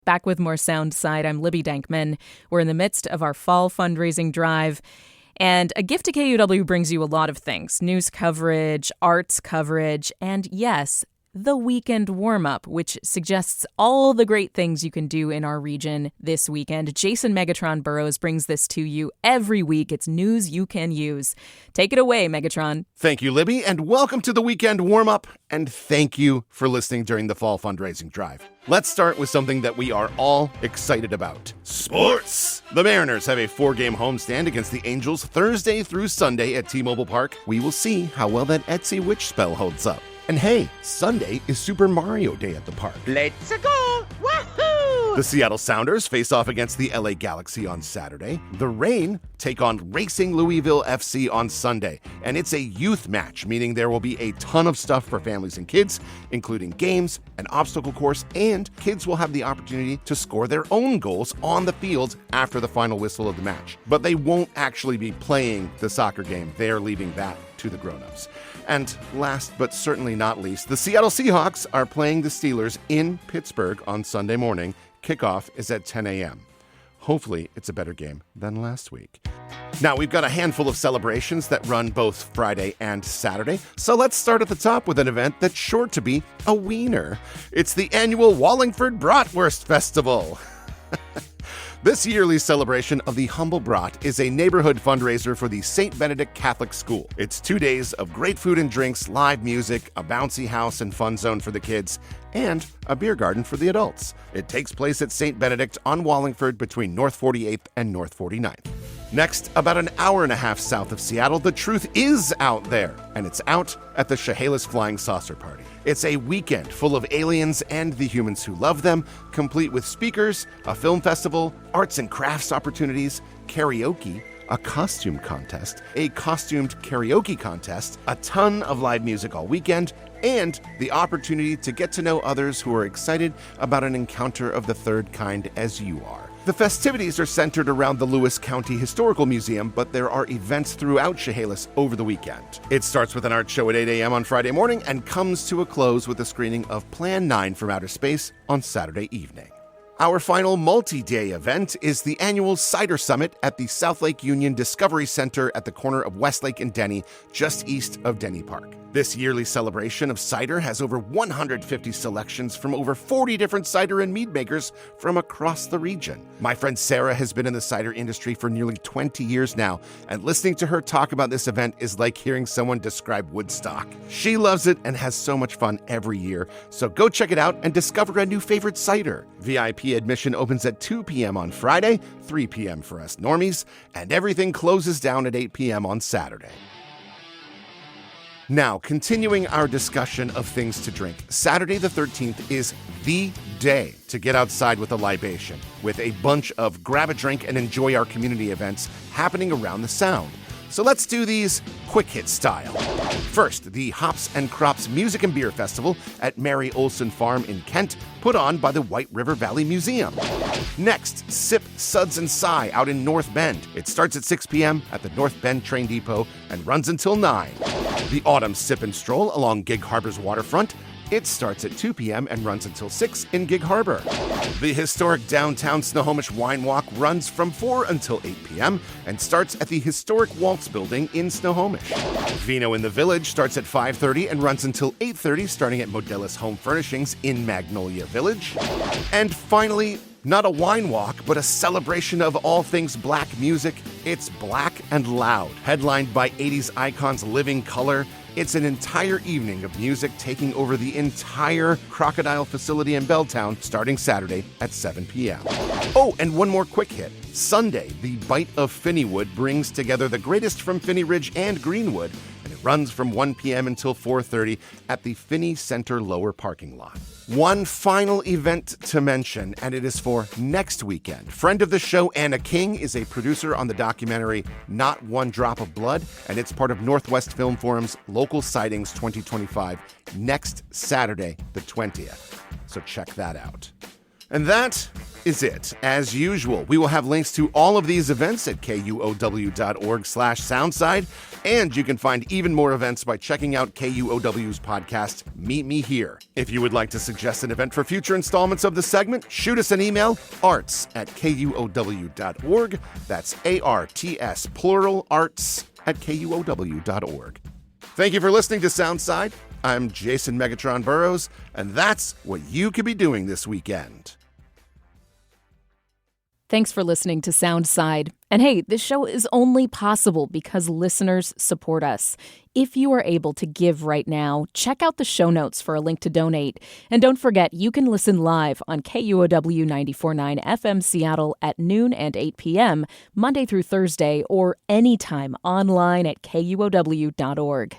Back with more Soundside, I'm Libby Dankman. We're in the midst of our fall fundraising drive. And a gift to KUOW brings you a lot of things. News coverage, arts coverage, and yes, the weekend warm-up, which suggests all the great things you can do in our region this weekend. Jason Megatron Burrows brings this to you every week. It's news you can use. Take it away, Megatron. Thank you, Libby, and welcome to the weekend warm-up, and thank you for listening during the fall fundraising drive. Let's start with something that we are all excited about. Sports! The Mariners have a 4-game homestand against the Angels Thursday through Sunday at T-Mobile Park. We will see how well that Etsy witch spell holds up. And hey, Sunday is Super Mario Day at the park. Let's go! Woohoo! The Seattle Sounders face off against the LA Galaxy on Saturday. The Reign take on Racing Louisville FC on Sunday. And it's a youth match, meaning there will be a ton of stuff for families and kids, including games, an obstacle course, and kids will have the opportunity to score their own goals on the field after the final whistle of the match. But they won't actually be playing the soccer game. They are leaving that to the grown-ups. And last but certainly not least, the Seattle Seahawks are playing the Steelers in Pittsburgh on Sunday morning. Kickoff is at 10 a.m. Hopefully, it's a better game than last week. Now, we've got a handful of celebrations that run both Friday and Saturday, so let's start at the top with an event that's sure to be a wiener. It's the annual Wallingford Bratwurst Festival. This yearly celebration of the Humble Brat is a neighborhood fundraiser for the St. Benedict Catholic School. It's 2 days of great food and drinks, live music, a bouncy house and fun zone for the kids, and a beer garden for the adults. It takes place at St. Benedict on Wallingford between North 48th and North 49th. Next, about an hour and a half south of Seattle, the truth is out there, and it's out at the Chehalis Flying Saucer Party. It's a weekend full of aliens and the humans who love them, complete with speakers, a film festival, arts and crafts opportunities, karaoke, a costume contest, a costumed karaoke contest, a ton of live music all weekend, and the opportunity to get to know others who are excited about an encounter of the third kind as you are. The festivities are centered around the Lewis County Historical Museum, but there are events throughout Chehalis over the weekend. It starts with an art show at 8 a.m. on Friday morning and comes to a close with a screening of Plan 9 from Outer Space on Saturday evening. Our final multi-day event is the annual Cider Summit at the South Lake Union Discovery Center at the corner of Westlake and Denny, just east of Denny Park. This yearly celebration of cider has over 150 selections from over 40 different cider and mead makers from across the region. My friend Sarah has been in the cider industry for nearly 20 years now, and listening to her talk about this event is like hearing someone describe Woodstock. She loves it and has so much fun every year, so go check it out and discover a new favorite cider. VIP admission opens at 2 p.m. on Friday, 3 p.m. for us normies, and everything closes down at 8 p.m. on Saturday. Now, continuing our discussion of things to drink, Saturday the 13th is the day to get outside with a libation, with a bunch of grab a drink and enjoy our community events happening around the Sound. So let's do these quick hit style. First, the Hops and Crops Music and Beer Festival at Mary Olson Farm in Kent, put on by the White River Valley Museum. Next, Sip, Suds, and Sigh out in North Bend. It starts at 6 p.m. at the North Bend Train Depot and runs until 9. The Autumn Sip and Stroll along Gig Harbor's waterfront. It starts at 2 p.m. and runs until 6 in Gig Harbor. The historic downtown Snohomish Wine Walk runs from 4 until 8 p.m. and starts at the historic Waltz Building in Snohomish. Vino in the Village starts at 5:30 and runs until 8:30, starting at Modelis Home Furnishings in Magnolia Village. And finally, not a wine walk, but a celebration of all things black music. It's Black and Loud, headlined by 80s icons Living Colour. It's an entire evening of music taking over the entire Crocodile facility in Belltown starting Saturday at 7 p.m. Oh, and one more quick hit. Sunday, the Bite of Finneywood brings together the greatest from Finney Ridge and Greenwood, and it runs from 1 p.m. until 4:30 at the Finney Center lower parking lot. One final event to mention, and it is for next weekend. Friend of the show, Anna King, is a producer on the documentary Not One Drop of Blood, and it's part of Northwest Film Forum's Local Sightings 2025 next Saturday, the 20th. So check that out. And that is it. As usual, we will have links to all of these events at KUOW.org/Soundside, and you can find even more events by checking out KUOW's podcast, Meet Me Here. If you would like to suggest an event for future installments of the segment, shoot us an email, arts@KUOW.org. That's ARTS, plural, arts@KUOW.org. Thank you for listening to Soundside. I'm Jason Megatron Burrows, and that's what you could be doing this weekend. Thanks for listening to Soundside. And hey, this show is only possible because listeners support us. If you are able to give right now, check out the show notes for a link to donate. And don't forget, you can listen live on KUOW 94.9 FM Seattle at noon and 8 p.m., Monday through Thursday, or anytime online at KUOW.org.